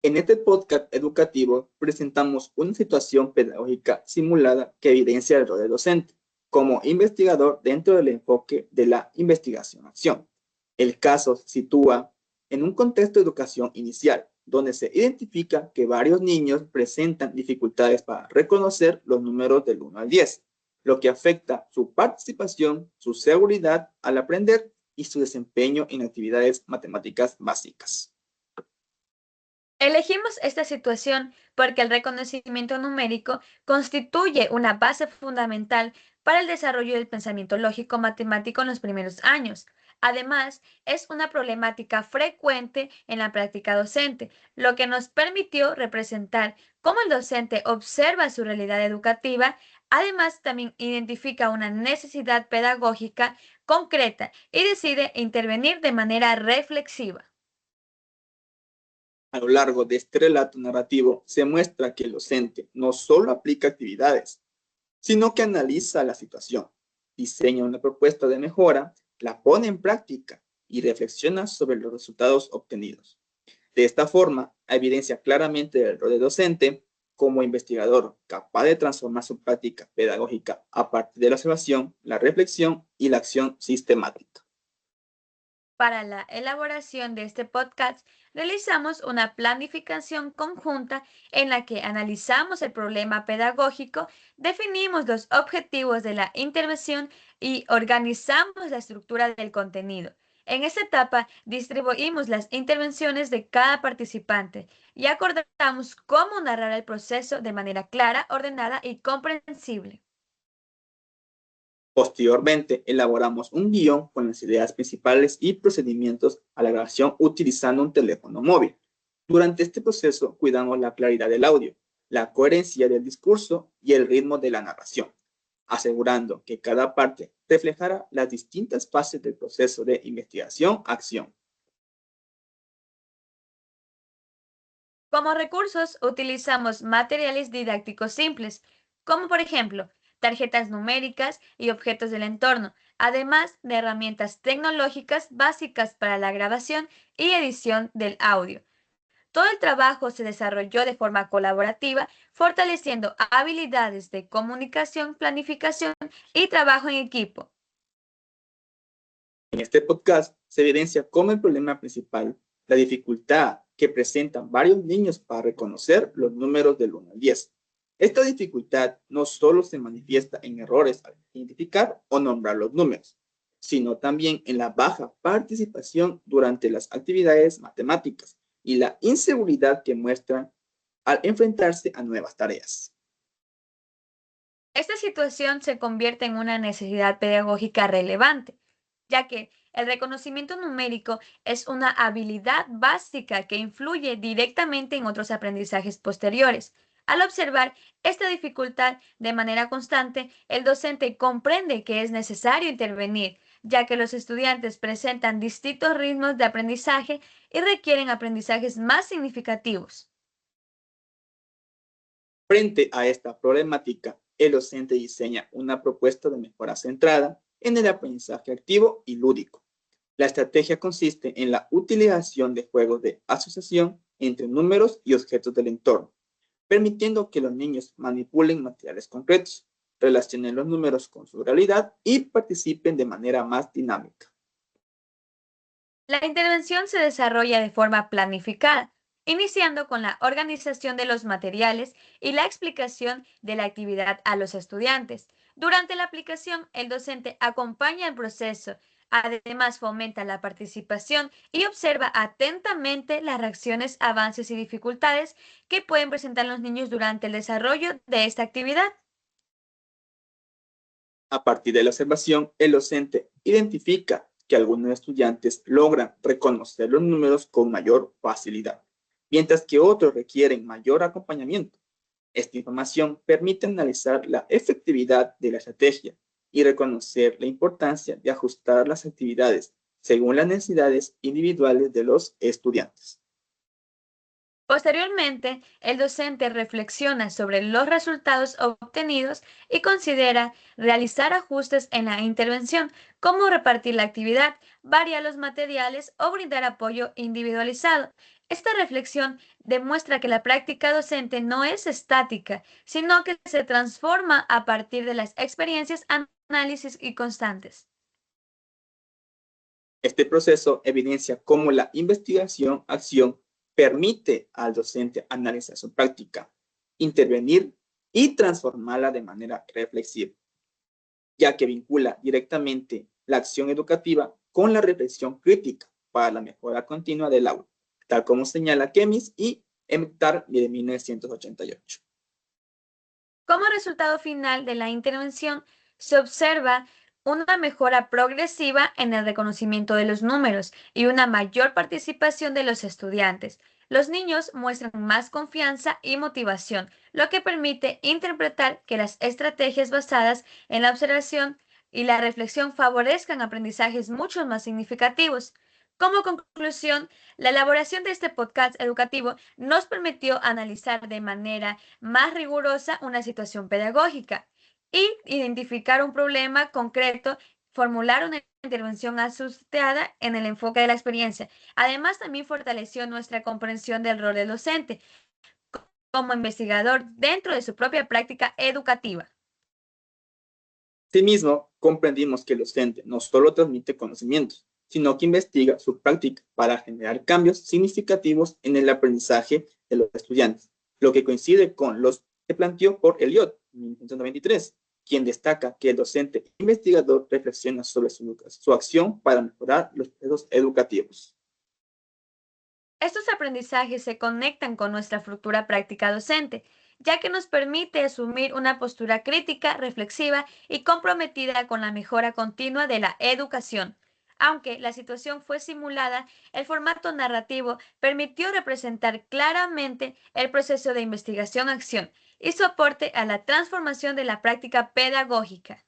En este podcast educativo presentamos una situación pedagógica simulada que evidencia el rol del docente como investigador dentro del enfoque de la investigación-acción. El caso se sitúa en un contexto de educación inicial, donde se identifica que varios niños presentan dificultades para reconocer los números del 1 al 10, lo que afecta su participación, su seguridad al aprender y su desempeño en actividades matemáticas básicas. Elegimos esta situación porque el reconocimiento numérico constituye una base fundamental para el desarrollo del pensamiento lógico matemático en los primeros años. Además, es una problemática frecuente en la práctica docente, lo que nos permitió representar cómo el docente observa su realidad educativa. Además, también identifica una necesidad pedagógica concreta y decide intervenir de manera reflexiva. A lo largo de este relato narrativo se muestra que el docente no solo aplica actividades, sino que analiza la situación, diseña una propuesta de mejora, la pone en práctica y reflexiona sobre los resultados obtenidos. De esta forma, evidencia claramente el rol del docente como investigador capaz de transformar su práctica pedagógica a partir de la observación, la reflexión y la acción sistemática. Para la elaboración de este podcast, realizamos una planificación conjunta en la que analizamos el problema pedagógico, definimos los objetivos de la intervención y organizamos la estructura del contenido. En esta etapa, distribuimos las intervenciones de cada participante y acordamos cómo narrar el proceso de manera clara, ordenada y comprensible. Posteriormente, elaboramos un guión con las ideas principales y procedimientos a la grabación utilizando un teléfono móvil. Durante este proceso, cuidamos la claridad del audio, la coherencia del discurso y el ritmo de la narración, asegurando que cada parte reflejara las distintas fases del proceso de investigación-acción. Como recursos utilizamos materiales didácticos simples, como por ejemplo tarjetas numéricas y objetos del entorno, además de herramientas tecnológicas básicas para la grabación y edición del audio. Todo el trabajo se desarrolló de forma colaborativa, fortaleciendo habilidades de comunicación, planificación y trabajo en equipo. En este podcast se evidencia cómo el problema principal, la dificultad que presentan varios niños para reconocer los números del 1 al 10. Esta dificultad no solo se manifiesta en errores al identificar o nombrar los números, sino también en la baja participación durante las actividades matemáticas y la inseguridad que muestran al enfrentarse a nuevas tareas. Esta situación se convierte en una necesidad pedagógica relevante, ya que el reconocimiento numérico es una habilidad básica que influye directamente en otros aprendizajes posteriores. Al observar esta dificultad de manera constante, el docente comprende que es necesario intervenir, ya que los estudiantes presentan distintos ritmos de aprendizaje y requieren aprendizajes más significativos. Frente a esta problemática, el docente diseña una propuesta de mejora centrada en el aprendizaje activo y lúdico. La estrategia consiste en la utilización de juegos de asociación entre números y objetos del entorno, permitiendo que los niños manipulen materiales concretos, relacionen los números con su realidad y participen de manera más dinámica. La intervención se desarrolla de forma planificada, iniciando con la organización de los materiales y la explicación de la actividad a los estudiantes. Durante la aplicación, el docente acompaña el proceso, además fomenta la participación y observa atentamente las reacciones, avances y dificultades que pueden presentar los niños durante el desarrollo de esta actividad. A partir de la observación, el docente identifica que algunos estudiantes logran reconocer los números con mayor facilidad, mientras que otros requieren mayor acompañamiento. Esta información permite analizar la efectividad de la estrategia y reconocer la importancia de ajustar las actividades según las necesidades individuales de los estudiantes. Posteriormente, el docente reflexiona sobre los resultados obtenidos y considera realizar ajustes en la intervención, como repartir la actividad, variar los materiales o brindar apoyo individualizado. Esta reflexión demuestra que la práctica docente no es estática, sino que se transforma a partir de las experiencias, análisis y constantes. Este proceso evidencia cómo la investigación-acción permite al docente analizar su práctica, intervenir y transformarla de manera reflexiva, ya que vincula directamente la acción educativa con la reflexión crítica para la mejora continua del aula, tal como señala Kemis y Emtar de 1988. Como resultado final de la intervención, se observa una mejora progresiva en el reconocimiento de los números y una mayor participación de los estudiantes. Los niños muestran más confianza y motivación, lo que permite interpretar que las estrategias basadas en la observación y la reflexión favorezcan aprendizajes mucho más significativos. Como conclusión, la elaboración de este podcast educativo nos permitió analizar de manera más rigurosa una situación pedagógica y identificar un problema concreto, formular una intervención asociada en el enfoque de la experiencia. Además, también fortaleció nuestra comprensión del rol del docente como investigador dentro de su propia práctica educativa. Asimismo, comprendimos que el docente no solo transmite conocimientos, sino que investiga su práctica para generar cambios significativos en el aprendizaje de los estudiantes, lo que coincide con los que planteó por Eliot en 1993, quien destaca que el docente investigador reflexiona sobre su acción para mejorar los procesos educativos. Estos aprendizajes se conectan con nuestra futura práctica docente, ya que nos permite asumir una postura crítica, reflexiva y comprometida con la mejora continua de la educación. Aunque la situación fue simulada, el formato narrativo permitió representar claramente el proceso de investigación-acción y su aporte a la transformación de la práctica pedagógica.